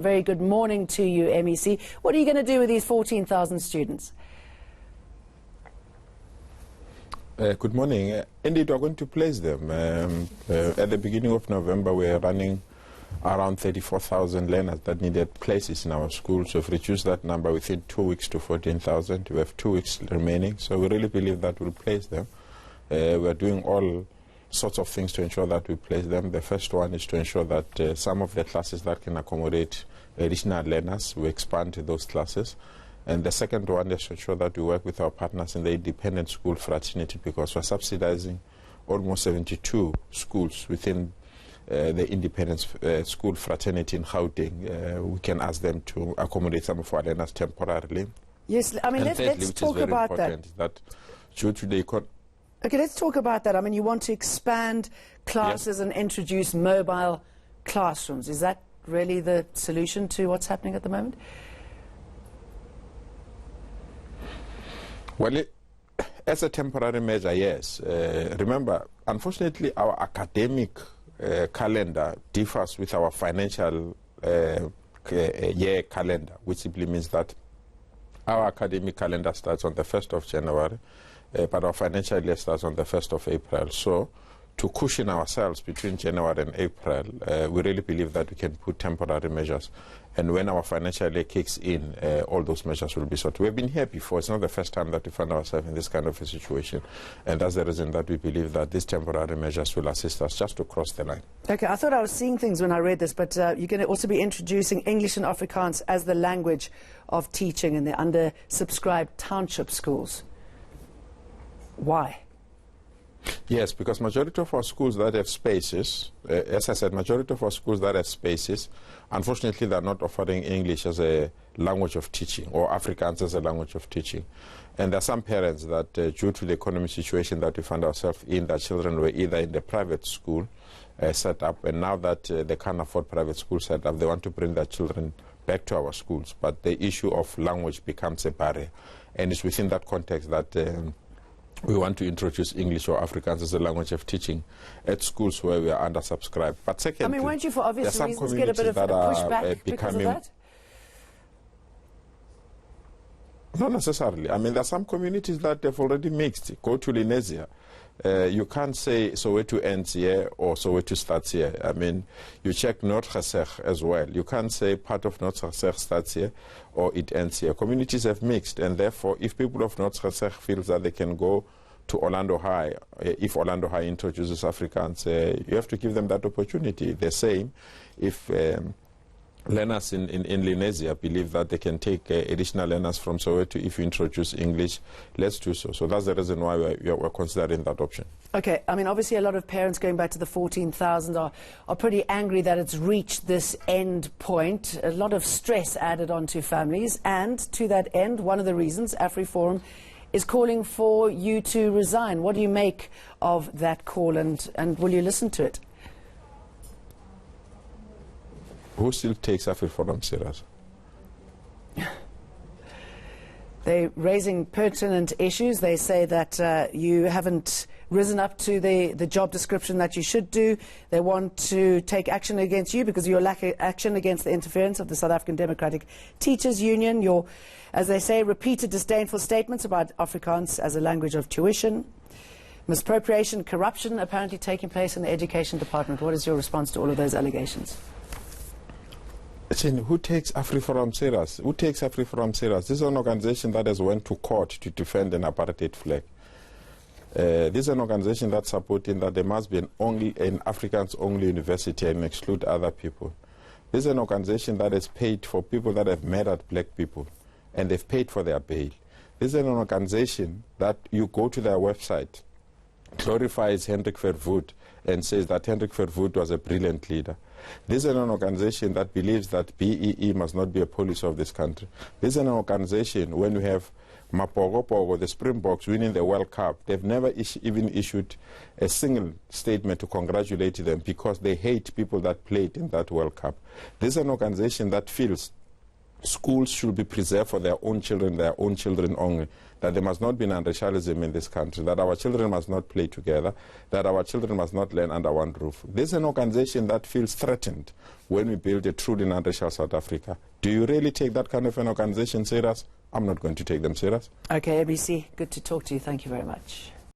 Very good morning to you, MEC. What are you going to do with these 14,000 students? Good morning. Indeed, we're going to place them. At the beginning of November, we are running around 34,000 learners that needed places in our schools. So we've reduced that number within 2 weeks to 14,000. We have 2 weeks remaining. So we really believe that we'll place them. We're doing all sorts of things to ensure that we place them. The first one is to ensure that some of the classes that can accommodate additional learners, we expand to those classes. And the second one is to ensure that we work with our partners in the independent school fraternity, because we're subsidizing almost 72 schools within the independent school fraternity in Gauteng. We can ask them to accommodate some of our learners temporarily. Yes, I mean, let's talk about that. Due to the Okay, let's talk about that. I mean, you want to expand classes, yes, and introduce mobile classrooms. Is that really the solution to what's happening at the moment? Well, as a temporary measure, yes. Remember, unfortunately, our academic calendar differs with our financial year calendar, which simply means that our academic calendar starts on the 1st of January, but our financial year starts on the 1st of April. So, to cushion ourselves between January and April, we really believe that we can put temporary measures. And when our financial year kicks in, all those measures will be sought. We've been here before. It's not the first time that we find ourselves in this kind of a situation. And that's the reason that we believe that these temporary measures will assist us just to cross the line. Okay, I thought I was seeing things when I read this, but you're going to also be introducing English and Afrikaans as the language of teaching in the under-subscribed township schools. Why? Yes, because majority of our schools that have spaces, as I said, majority of our schools that have spaces, unfortunately they're not offering English as a language of teaching or Afrikaans as a language of teaching. And there are some parents that, due to the economic situation that we find ourselves in, their children were either in the private school set up, and now that they can't afford private school set up, they want to bring their children back to our schools. But the issue of language becomes a barrier. And it's within that context that we want to introduce English or Afrikaans as a language of teaching at schools where we are undersubscribed. But secondly, I mean, won't you, for obvious reasons, get a bit of pushback because of that? Not necessarily. I mean, there are some communities that have already mixed. Go to Lesufi. You can't say Soweto ends here or Soweto starts here. I mean, you check North Gauteng as well. You can't say part of North Gauteng starts here or it ends here. Communities have mixed, and therefore, if people of North Gauteng feel that they can go to Orlando High, if Orlando High introduces Afrikaans, you have to give them that opportunity. The same if learners in Lesufi believe that they can take additional learners from Soweto. If you introduce English, let's do so. So that's the reason why we're considering that option. Okay, I mean, obviously a lot of parents, going back to the 14,000, are pretty angry that it's reached this end point. A lot of stress added onto families, and to that end, one of the reasons AfriForum is calling for you to resign. What do you make of that call, and will you listen to it? Who still takes AfriForum serious? They're raising pertinent issues. They say that you haven't risen up to the job description that you should do. They want to take action against you because you lack action against the interference of the South African Democratic Teachers Union. Your, as they say, repeated disdainful statements about Afrikaans as a language of tuition. Misappropriation, corruption apparently taking place in the Education Department. What is your response to all of those allegations? Who takes AfriForum serious? Who takes AfriForum serious? This is an organization that has went to court to defend an apartheid flag. This is an organization that's supporting that there must be an Afrikaans-only university and exclude other people. This is an organization that has paid for people that have murdered black people, and they've paid for their bail. This is an organization that you go to their website, glorifies Hendrik Verwoerd, and says that Hendrik Verwoerd was a brilliant leader. This is an organization that believes that BEE must not be a policy of this country. This is an organization, when we have Mapogo, the Springboks, winning the World Cup, they've never even issued a single statement to congratulate them because they hate people that played in that World Cup. This is an organization that feels schools should be preserved for their own children only, that there must not be non-racialism in this country, that our children must not play together, that our children must not learn under one roof. This is an organization that feels threatened when we build a truly non-racial South Africa. Do you really take that kind of an organization serious? I'm not going to take them serious. Okay, ABC, good to talk to you. Thank you very much.